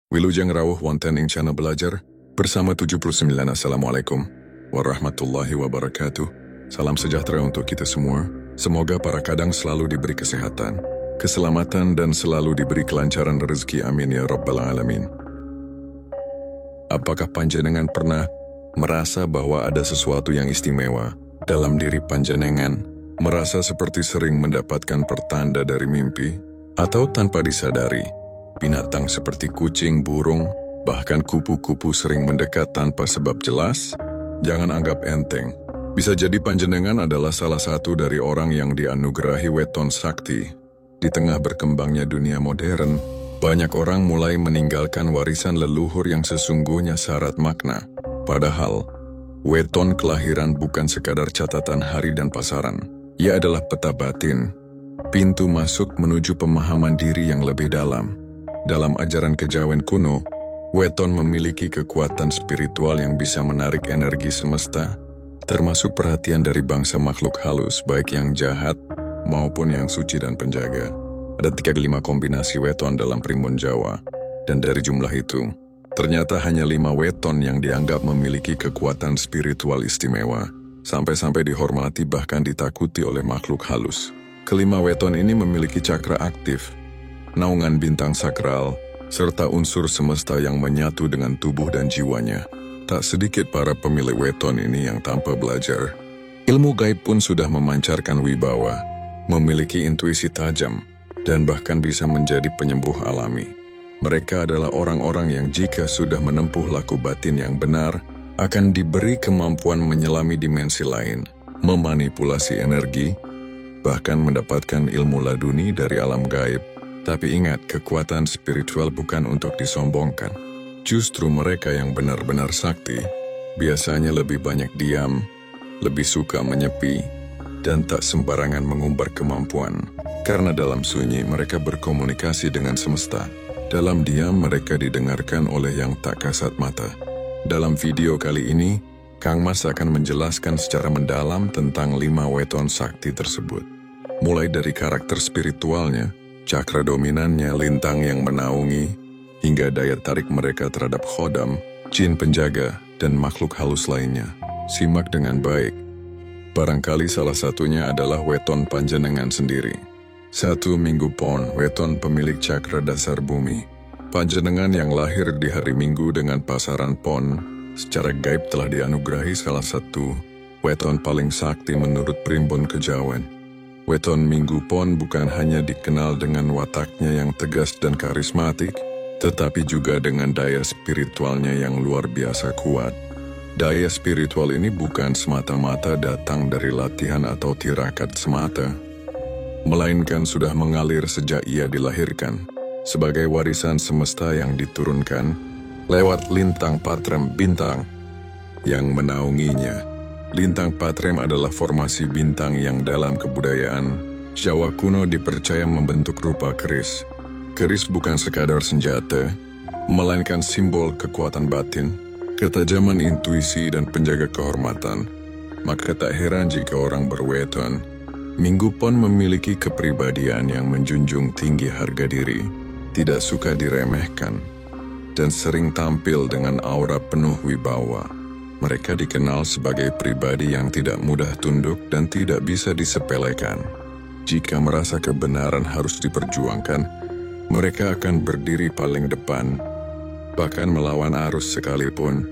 Wilujeng rawuh wonten ing channel belajar bersama 79. Assalamualaikum warahmatullahi wabarakatuh. Salam sejahtera untuk kita semua. Semoga para kadang selalu diberi kesehatan, keselamatan dan selalu diberi kelancaran rezeki. Amin ya rabbal alamin. Apakah panjenengan pernah merasa bahwa ada sesuatu yang istimewa dalam diri panjenengan? Merasa seperti sering mendapatkan pertanda dari mimpi atau tanpa disadari? Binatang seperti kucing, burung, bahkan kupu-kupu sering mendekat tanpa sebab jelas. Jangan anggap enteng. Bisa jadi panjenengan adalah salah satu dari orang yang dianugerahi weton sakti. Di tengah berkembangnya dunia modern, banyak orang mulai meninggalkan warisan leluhur yang sesungguhnya syarat makna. Padahal, weton kelahiran bukan sekadar catatan hari dan pasaran. Ia adalah peta batin, pintu masuk menuju pemahaman diri yang lebih dalam. Dalam ajaran kejawen kuno, weton memiliki kekuatan spiritual yang bisa menarik energi semesta, termasuk perhatian dari bangsa makhluk halus, baik yang jahat maupun yang suci dan penjaga. Ada 35 kombinasi weton dalam primbon Jawa, dan dari jumlah itu, ternyata hanya 5 weton yang dianggap memiliki kekuatan spiritual istimewa, sampai-sampai dihormati bahkan ditakuti oleh makhluk halus. Kelima weton ini memiliki cakra aktif, naungan bintang sakral, serta unsur semesta yang menyatu dengan tubuh dan jiwanya. Tak sedikit para pemilik weton ini yang tanpa belajar, ilmu gaib pun sudah memancarkan wibawa, memiliki intuisi tajam, dan bahkan bisa menjadi penyembuh alami. Mereka adalah orang-orang yang jika sudah menempuh laku batin yang benar, akan diberi kemampuan menyelami dimensi lain, memanipulasi energi, bahkan mendapatkan ilmu laduni dari alam gaib. Tapi ingat, kekuatan spiritual bukan untuk disombongkan. Justru mereka yang benar-benar sakti, biasanya lebih banyak diam, lebih suka menyepi, dan tak sembarangan mengumbar kemampuan. Karena dalam sunyi mereka berkomunikasi dengan semesta. Dalam diam mereka didengarkan oleh yang tak kasat mata. Dalam video kali ini, Kang Mas akan menjelaskan secara mendalam tentang 5 weton sakti tersebut. Mulai dari karakter spiritualnya, cakra dominannya, lintang yang menaungi, hingga daya tarik mereka terhadap khodam, jin penjaga, dan makhluk halus lainnya. Simak dengan baik. Barangkali salah satunya adalah weton panjenengan sendiri. 1. Minggu Pon, weton pemilik cakra dasar bumi. Panjenengan yang lahir di hari Minggu dengan pasaran Pon, secara gaib telah dianugerahi salah satu weton paling sakti menurut primbon kejawen. Weton Minggu Pon bukan hanya dikenal dengan wataknya yang tegas dan karismatik, tetapi juga dengan daya spiritualnya yang luar biasa kuat. Daya spiritual ini bukan semata-mata datang dari latihan atau tirakat semata, melainkan sudah mengalir sejak ia dilahirkan, sebagai warisan semesta yang diturunkan lewat lintang patrem bintang yang menaunginya. Lintang patrem adalah formasi bintang yang dalam kebudayaan Jawa kuno dipercaya membentuk rupa keris. Keris bukan sekadar senjata, melainkan simbol kekuatan batin, ketajaman intuisi dan penjaga kehormatan. Maka tak heran jika orang berweton Minggu Pon memiliki kepribadian yang menjunjung tinggi harga diri, tidak suka diremehkan, dan sering tampil dengan aura penuh wibawa. Mereka dikenal sebagai pribadi yang tidak mudah tunduk dan tidak bisa disepelekan. Jika merasa kebenaran harus diperjuangkan, mereka akan berdiri paling depan, bahkan melawan arus sekalipun.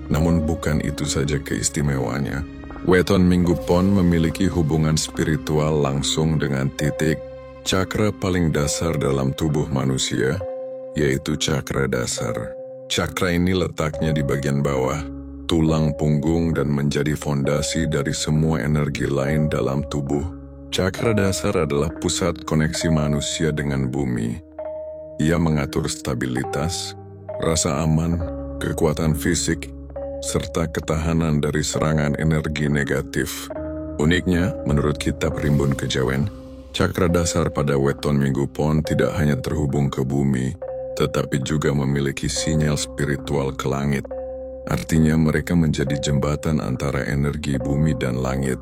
Namun bukan itu saja keistimewaannya. Weton Minggu Pon memiliki hubungan spiritual langsung dengan titik cakra paling dasar dalam tubuh manusia, yaitu cakra dasar. Cakra ini letaknya di bagian bawah tulang punggung dan menjadi fondasi dari semua energi lain dalam tubuh. Cakra dasar adalah pusat koneksi manusia dengan bumi. Ia mengatur stabilitas, rasa aman, kekuatan fisik, serta ketahanan dari serangan energi negatif. Uniknya, menurut kitab Rimbun Kejawen, cakra dasar pada weton Minggu Pon tidak hanya terhubung ke bumi, tetapi juga memiliki sinyal spiritual ke langit. Artinya mereka menjadi jembatan antara energi bumi dan langit.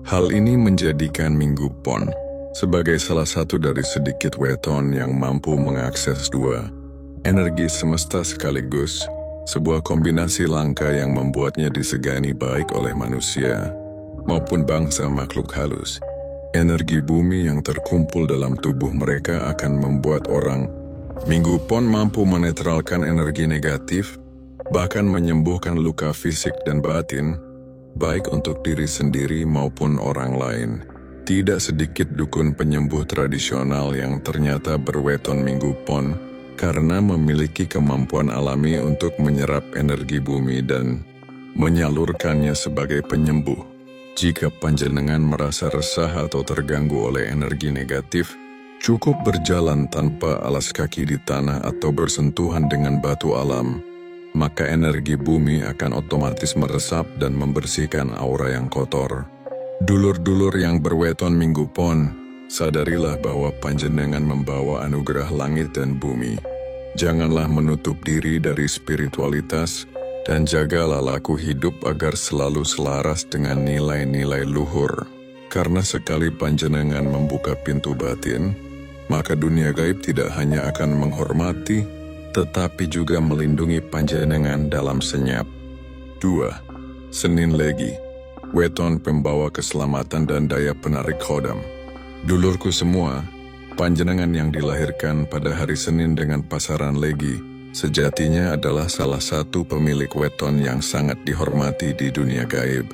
Hal ini menjadikan Minggu Pon sebagai salah satu dari sedikit weton yang mampu mengakses dua Energi semesta sekaligus sebuah kombinasi langka yang membuatnya disegani baik oleh manusia maupun bangsa makhluk halus. Energi bumi yang terkumpul dalam tubuh mereka akan membuat orang Minggu Pon mampu menetralkan energi negatif, bahkan menyembuhkan luka fisik dan batin, baik untuk diri sendiri maupun orang lain. Tidak sedikit dukun penyembuh tradisional yang ternyata berweton Minggu Pon karena memiliki kemampuan alami untuk menyerap energi bumi dan menyalurkannya sebagai penyembuh. Jika panjenengan merasa resah atau terganggu oleh energi negatif, cukup berjalan tanpa alas kaki di tanah atau bersentuhan dengan batu alam, maka energi bumi akan otomatis meresap dan membersihkan aura yang kotor. Dulur-dulur yang berweton Minggu Pon, sadarilah bahwa panjenengan membawa anugerah langit dan bumi. Janganlah menutup diri dari spiritualitas, dan jagalah laku hidup agar selalu selaras dengan nilai-nilai luhur. Karena sekali panjenengan membuka pintu batin, maka dunia gaib tidak hanya akan menghormati, tetapi juga melindungi panjenengan dalam senyap. 2. Senin Legi, weton pembawa keselamatan dan daya penarik khodam. Dulurku semua, panjenengan yang dilahirkan pada hari Senin dengan pasaran Legi, sejatinya adalah salah satu pemilik weton yang sangat dihormati di dunia gaib.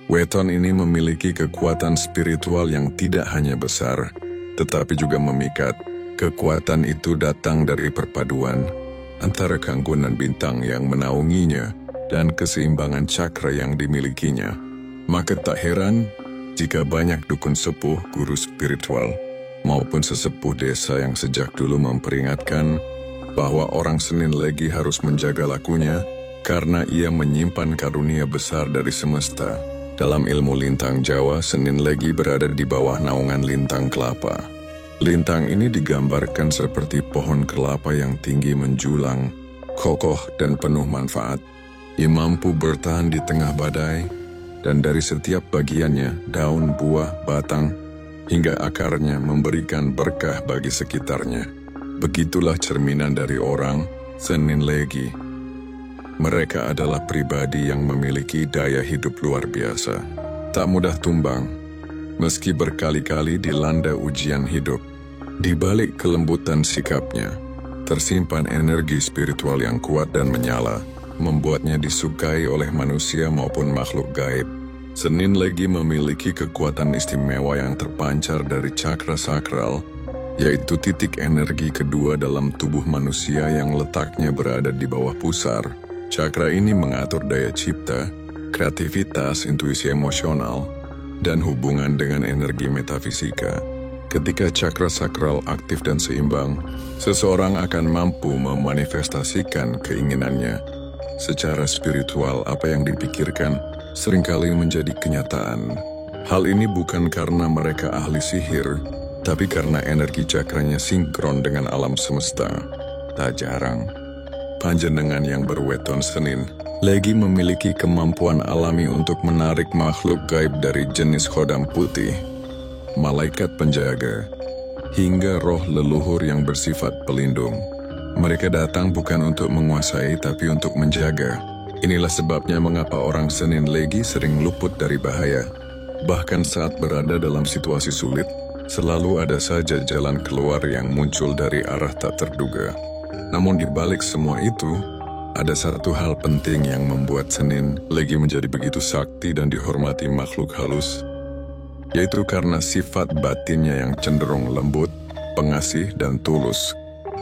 Weton ini memiliki kekuatan spiritual yang tidak hanya besar, tetapi juga memikat. Kekuatan itu datang dari perpaduan antara gangguan bintang yang menaunginya dan keseimbangan cakra yang dimilikinya. Maka tak heran jika banyak dukun sepuh, guru spiritual, maupun sesepuh desa yang sejak dulu memperingatkan bahwa orang Senin Legi harus menjaga lakunya karena ia menyimpan karunia besar dari semesta. Dalam ilmu lintang Jawa, Senin Legi berada di bawah naungan lintang kelapa. Lintang ini digambarkan seperti pohon kelapa yang tinggi menjulang, kokoh dan penuh manfaat. Ia mampu bertahan di tengah badai, dan dari setiap bagiannya, daun, buah, batang, hingga akarnya memberikan berkah bagi sekitarnya. Begitulah cerminan dari orang Senin Legi. Mereka adalah pribadi yang memiliki daya hidup luar biasa. Tak mudah tumbang, meski berkali-kali dilanda ujian hidup. Di balik kelembutan sikapnya, tersimpan energi spiritual yang kuat dan menyala, membuatnya disukai oleh manusia maupun makhluk gaib. Senin Legi memiliki kekuatan istimewa yang terpancar dari cakra sakral, yaitu titik energi kedua dalam tubuh manusia yang letaknya berada di bawah pusar. Cakra ini mengatur daya cipta, kreativitas, intuisi emosional, dan hubungan dengan energi metafisika. Ketika cakra sakral aktif dan seimbang, seseorang akan mampu memanifestasikan keinginannya. Secara spiritual, apa yang dipikirkan seringkali menjadi kenyataan. Hal ini bukan karena mereka ahli sihir, tapi karena energi cakranya sinkron dengan alam semesta. Tak jarang, panjenengan yang berweton Senin Legi memiliki kemampuan alami untuk menarik makhluk gaib dari jenis khodam putih, malaikat penjaga, hingga roh leluhur yang bersifat pelindung. Mereka datang bukan untuk menguasai, tapi untuk menjaga. Inilah sebabnya mengapa orang Senin Legi sering luput dari bahaya. Bahkan saat berada dalam situasi sulit, selalu ada saja jalan keluar yang muncul dari arah tak terduga. Namun di balik semua itu, ada satu hal penting yang membuat Senin Legi menjadi begitu sakti dan dihormati makhluk halus, yaitu karena sifat batinnya yang cenderung lembut, pengasih, dan tulus.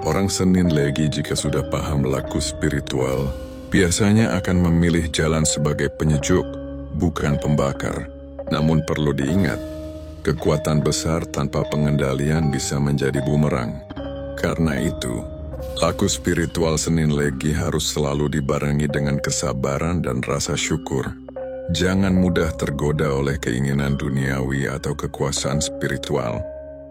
Orang Senin Legi jika sudah paham laku spiritual, biasanya akan memilih jalan sebagai penyejuk, bukan pembakar. Namun perlu diingat, kekuatan besar tanpa pengendalian bisa menjadi bumerang. Karena itu, laku spiritual Senin Legi harus selalu dibarengi dengan kesabaran dan rasa syukur. Jangan mudah tergoda oleh keinginan duniawi atau kekuasaan spiritual.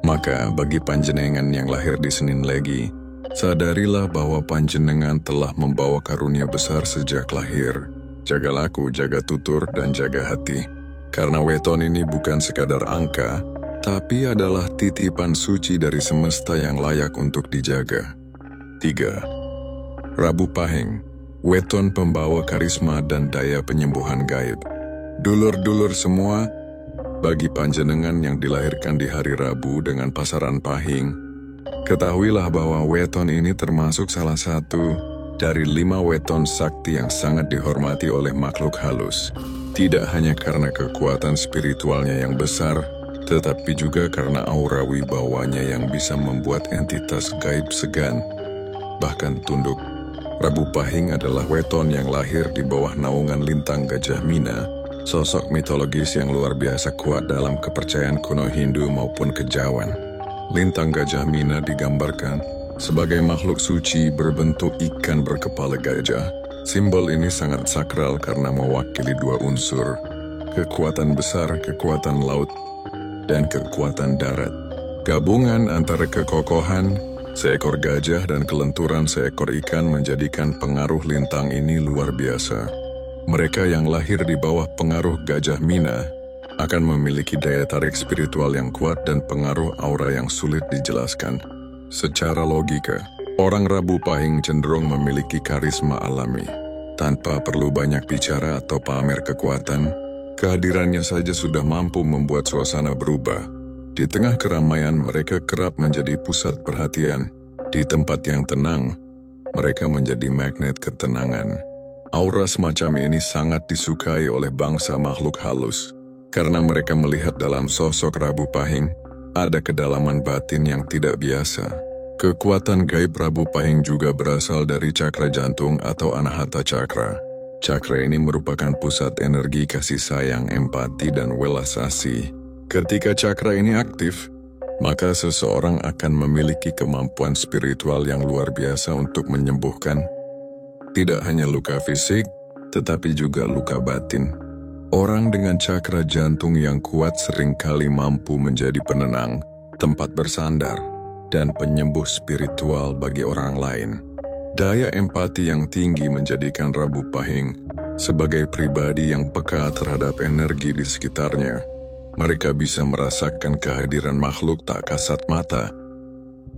Maka bagi panjenengan yang lahir di Senin Legi, sadarilah bahwa panjenengan telah membawa karunia besar sejak lahir. Jaga laku, jaga tutur, dan jaga hati. Karena weton ini bukan sekadar angka, tapi adalah titipan suci dari semesta yang layak untuk dijaga. 3. Rabu Pahing, weton pembawa karisma dan daya penyembuhan gaib. Dulur-dulur semua, bagi panjenengan yang dilahirkan di hari Rabu dengan pasaran Pahing, ketahuilah bahwa weton ini termasuk salah satu dari 5 weton sakti yang sangat dihormati oleh makhluk halus. Tidak hanya karena kekuatan spiritualnya yang besar, tetapi juga karena aura wibawanya yang bisa membuat entitas gaib segan, bahkan tunduk. Rabu Pahing adalah weton yang lahir di bawah naungan lintang Gajah Mina, sosok mitologis yang luar biasa kuat dalam kepercayaan kuno Hindu maupun kejawen. Lintang Gajah Mina digambarkan sebagai makhluk suci berbentuk ikan berkepala gajah. Simbol ini sangat sakral karena mewakili 2 unsur, kekuatan besar, kekuatan laut, dan kekuatan darat. Gabungan antara kekokohan seekor gajah dan kelenturan seekor ikan menjadikan pengaruh lintang ini luar biasa. Mereka yang lahir di bawah pengaruh Gajah Mina akan memiliki daya tarik spiritual yang kuat dan pengaruh aura yang sulit dijelaskan. Secara logika, orang Rabu Pahing cenderung memiliki karisma alami. Tanpa perlu banyak bicara atau pamer kekuatan, kehadirannya saja sudah mampu membuat suasana berubah. Di tengah keramaian, mereka kerap menjadi pusat perhatian. Di tempat yang tenang, mereka menjadi magnet ketenangan. Aura semacam ini sangat disukai oleh bangsa makhluk halus, karena mereka melihat dalam sosok Rabu Pahing ada kedalaman batin yang tidak biasa. Kekuatan gaib Rabu Pahing juga berasal dari cakra jantung atau Anahata Cakra. Cakra ini merupakan pusat energi kasih sayang, empati, dan welas asih. Ketika cakra ini aktif, maka seseorang akan memiliki kemampuan spiritual yang luar biasa untuk menyembuhkan tidak hanya luka fisik, tetapi juga luka batin. Orang dengan cakra jantung yang kuat seringkali mampu menjadi penenang, tempat bersandar, dan penyembuh spiritual bagi orang lain. Daya empati yang tinggi menjadikan Rabu Pahing sebagai pribadi yang peka terhadap energi di sekitarnya. Mereka bisa merasakan kehadiran makhluk tak kasat mata,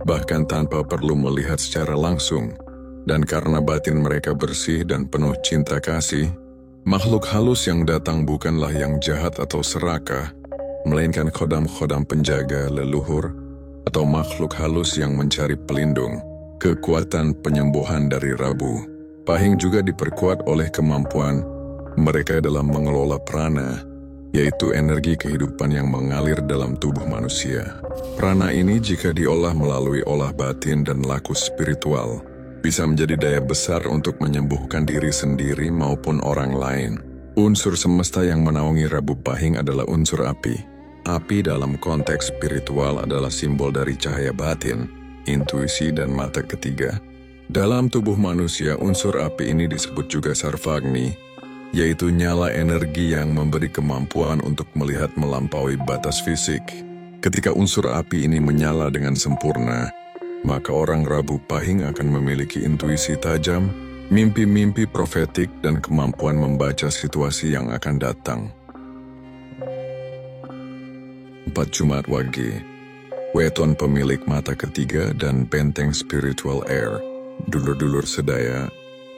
bahkan tanpa perlu melihat secara langsung. Dan karena batin mereka bersih dan penuh cinta kasih, makhluk halus yang datang bukanlah yang jahat atau serakah, melainkan khodam-khodam penjaga leluhur atau makhluk halus yang mencari pelindung. Kekuatan penyembuhan dari Rabu Pahing juga diperkuat oleh kemampuan mereka dalam mengelola prana, yaitu energi kehidupan yang mengalir dalam tubuh manusia. Prana ini jika diolah melalui olah batin dan laku spiritual, bisa menjadi daya besar untuk menyembuhkan diri sendiri maupun orang lain. Unsur semesta yang menaungi Rabu Pahing adalah unsur api. Api dalam konteks spiritual adalah simbol dari cahaya batin, intuisi, dan mata ketiga. Dalam tubuh manusia, unsur api ini disebut juga Sarvagni, yaitu nyala energi yang memberi kemampuan untuk melihat melampaui batas fisik. Ketika unsur api ini menyala dengan sempurna, maka orang Rabu Pahing akan memiliki intuisi tajam, mimpi-mimpi profetik, dan kemampuan membaca situasi yang akan datang. 4 Jumat Wage, weton pemilik mata ketiga dan benteng spiritual air. Dulur-dulur sedaya,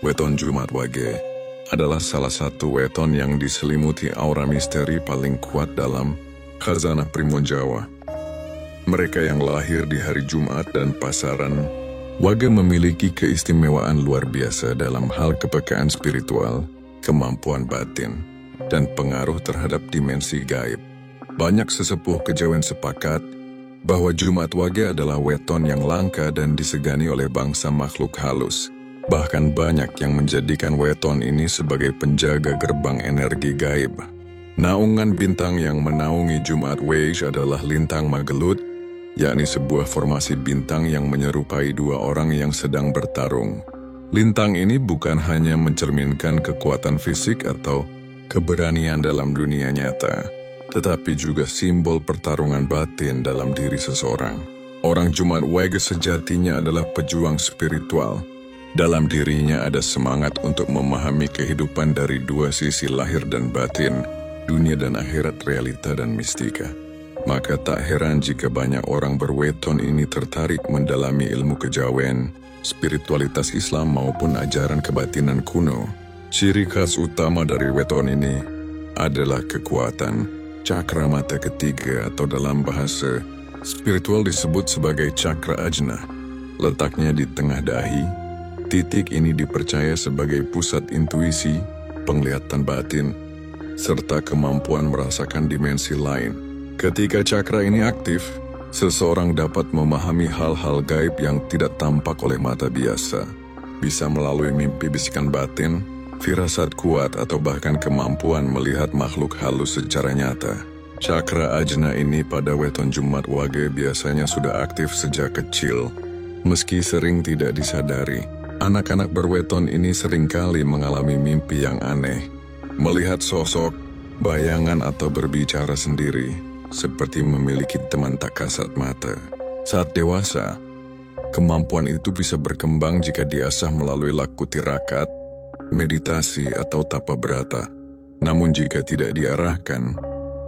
weton Jumat Wage adalah salah satu weton yang diselimuti aura misteri paling kuat dalam khazanah Primun Jawa. Mereka yang lahir di hari Jumat dan pasaran Wage memiliki keistimewaan luar biasa dalam hal kepekaan spiritual, kemampuan batin, dan pengaruh terhadap dimensi gaib. Banyak sesepuh kejawen sepakat bahwa Jumat Wage adalah weton yang langka dan disegani oleh bangsa makhluk halus. Bahkan banyak yang menjadikan weton ini sebagai penjaga gerbang energi gaib. Naungan bintang yang menaungi Jumat Wage adalah lintang Magelut, yakni sebuah formasi bintang yang menyerupai 2 orang yang sedang bertarung. Lintang ini bukan hanya mencerminkan kekuatan fisik atau keberanian dalam dunia nyata, tetapi juga simbol pertarungan batin dalam diri seseorang. Orang Jumat Wage sejatinya adalah pejuang spiritual. Dalam dirinya ada semangat untuk memahami kehidupan dari 2 sisi lahir dan batin, dunia dan akhirat, realita dan mistika. Maka tak heran jika banyak orang berweton ini tertarik mendalami ilmu kejawen, spiritualitas Islam maupun ajaran kebatinan kuno. Ciri khas utama dari weton ini adalah kekuatan cakra mata ketiga atau dalam bahasa spiritual disebut sebagai cakra ajna. Letaknya di tengah dahi, titik ini dipercaya sebagai pusat intuisi, penglihatan batin, serta kemampuan merasakan dimensi lain. Ketika cakra ini aktif, seseorang dapat memahami hal-hal gaib yang tidak tampak oleh mata biasa. Bisa melalui mimpi bisikan batin, firasat kuat, atau bahkan kemampuan melihat makhluk halus secara nyata. Cakra ajna ini pada weton Jumat Wage biasanya sudah aktif sejak kecil. Meski sering tidak disadari, anak-anak berweton ini seringkali mengalami mimpi yang aneh. Melihat sosok, bayangan, atau berbicara sendiri, seperti memiliki teman tak kasat mata. Saat dewasa, kemampuan itu bisa berkembang jika diasah melalui laku tirakat, meditasi, atau tapa berata. Namun jika tidak diarahkan,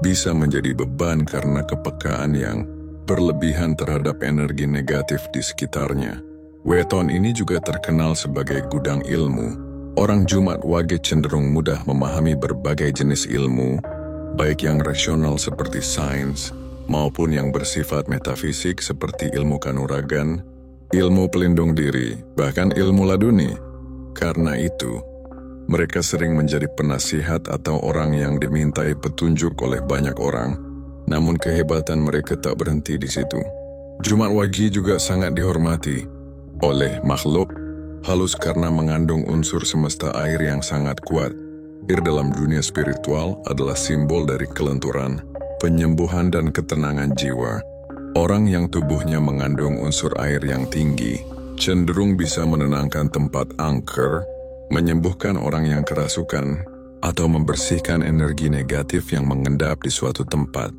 bisa menjadi beban karena kepekaan yang berlebihan terhadap energi negatif di sekitarnya. Weton ini juga terkenal sebagai gudang ilmu. Orang Jumat Wage cenderung mudah memahami berbagai jenis ilmu, baik yang rasional seperti sains, maupun yang bersifat metafisik seperti ilmu kanuragan, ilmu pelindung diri, bahkan ilmu laduni. Karena itu, mereka sering menjadi penasihat atau orang yang dimintai petunjuk oleh banyak orang, namun kehebatan mereka tak berhenti di situ. Jumat Wage juga sangat dihormati oleh makhluk halus karena mengandung unsur semesta air yang sangat kuat. Air dalam dunia spiritual adalah simbol dari kelenturan, penyembuhan, dan ketenangan jiwa. Orang yang tubuhnya mengandung unsur air yang tinggi cenderung bisa menenangkan tempat angker, menyembuhkan orang yang kerasukan, atau membersihkan energi negatif yang mengendap di suatu tempat.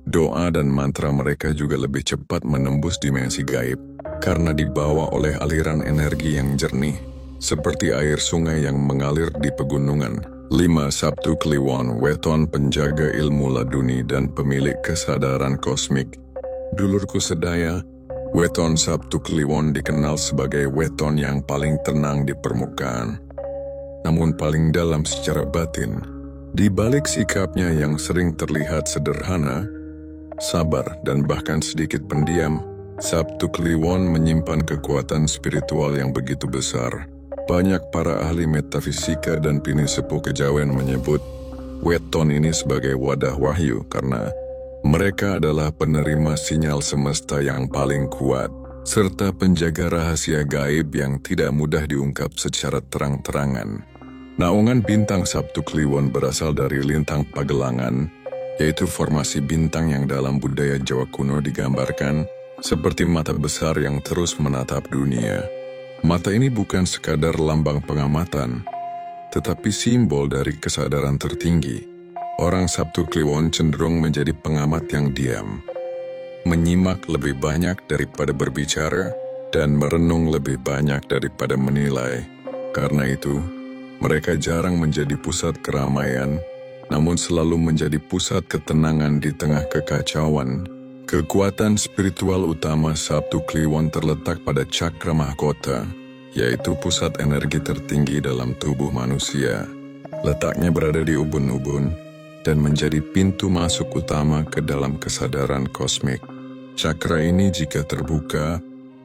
Doa dan mantra mereka juga lebih cepat menembus dimensi gaib karena dibawa oleh aliran energi yang jernih, seperti air sungai yang mengalir di pegunungan. 5. Sabtu Kliwon, weton penjaga ilmu laduni dan pemilik kesadaran kosmik. Dulurku sedaya, weton Sabtu Kliwon dikenal sebagai weton yang paling tenang di permukaan, namun paling dalam secara batin. Di balik sikapnya yang sering terlihat sederhana, sabar, dan bahkan sedikit pendiam, Sabtu Kliwon menyimpan kekuatan spiritual yang begitu besar. Banyak para ahli metafisika dan pinisepuh kejawen menyebut weton ini sebagai wadah wahyu karena mereka adalah penerima sinyal semesta yang paling kuat, serta penjaga rahasia gaib yang tidak mudah diungkap secara terang-terangan. Naungan bintang Sabtu Kliwon berasal dari lintang Pagelangan, yaitu formasi bintang yang dalam budaya Jawa kuno digambarkan seperti mata besar yang terus menatap dunia. Mata ini bukan sekadar lambang pengamatan, tetapi simbol dari kesadaran tertinggi. Orang Sabtu Kliwon cenderung menjadi pengamat yang diam, menyimak lebih banyak daripada berbicara, dan merenung lebih banyak daripada menilai. Karena itu, mereka jarang menjadi pusat keramaian, namun selalu menjadi pusat ketenangan di tengah kekacauan. Kekuatan spiritual utama Sabtu Kliwon terletak pada cakra mahkota, yaitu pusat energi tertinggi dalam tubuh manusia. Letaknya berada di ubun-ubun dan menjadi pintu masuk utama ke dalam kesadaran kosmik. Cakra ini jika terbuka,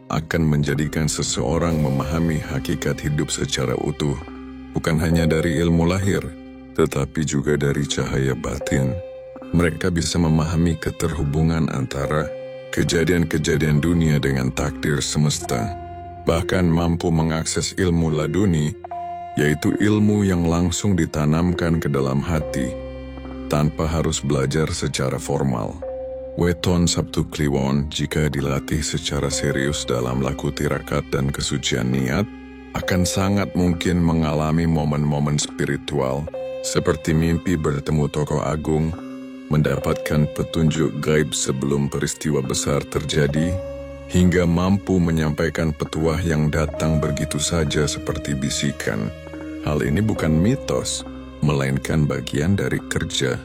akan menjadikan seseorang memahami hakikat hidup secara utuh, bukan hanya dari ilmu lahir, tetapi juga dari cahaya batin. Mereka bisa memahami keterhubungan antara kejadian-kejadian dunia dengan takdir semesta, bahkan mampu mengakses ilmu laduni, yaitu ilmu yang langsung ditanamkan ke dalam hati, tanpa harus belajar secara formal. Weton Sabtu Kliwon jika dilatih secara serius dalam laku tirakat dan kesucian niat, akan sangat mungkin mengalami momen-momen spiritual, seperti mimpi bertemu tokoh agung, mendapatkan petunjuk gaib sebelum peristiwa besar terjadi, hingga mampu menyampaikan petuah yang datang begitu saja seperti bisikan. Hal ini bukan mitos, melainkan bagian dari kerja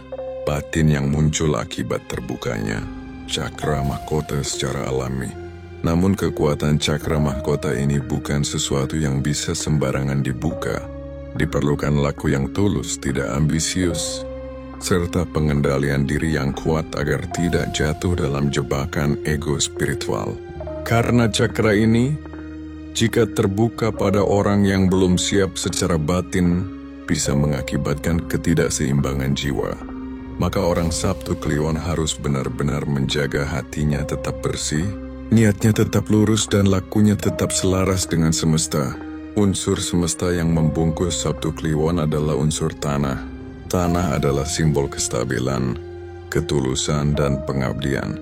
batin yang muncul akibat terbukanya cakra mahkota secara alami. Namun kekuatan cakra mahkota ini bukan sesuatu yang bisa sembarangan dibuka. Diperlukan laku yang tulus, tidak ambisius, serta pengendalian diri yang kuat agar tidak jatuh dalam jebakan ego spiritual. Karena cakra ini, jika terbuka pada orang yang belum siap secara batin, bisa mengakibatkan ketidakseimbangan jiwa. Maka orang Sabtu Kliwon harus benar-benar menjaga hatinya tetap bersih, niatnya tetap lurus dan lakunya tetap selaras dengan semesta. Unsur semesta yang membungkus Sabtu Kliwon adalah unsur tanah. Tanah adalah simbol kestabilan, ketulusan, dan pengabdian.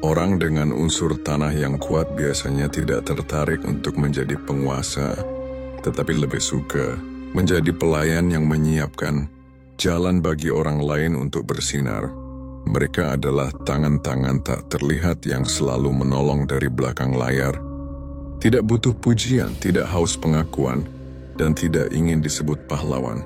Orang dengan unsur tanah yang kuat biasanya tidak tertarik untuk menjadi penguasa, tetapi lebih suka menjadi pelayan yang menyiapkan jalan bagi orang lain untuk bersinar. Mereka adalah tangan-tangan tak terlihat yang selalu menolong dari belakang layar. Tidak butuh pujian, tidak haus pengakuan, dan tidak ingin disebut pahlawan.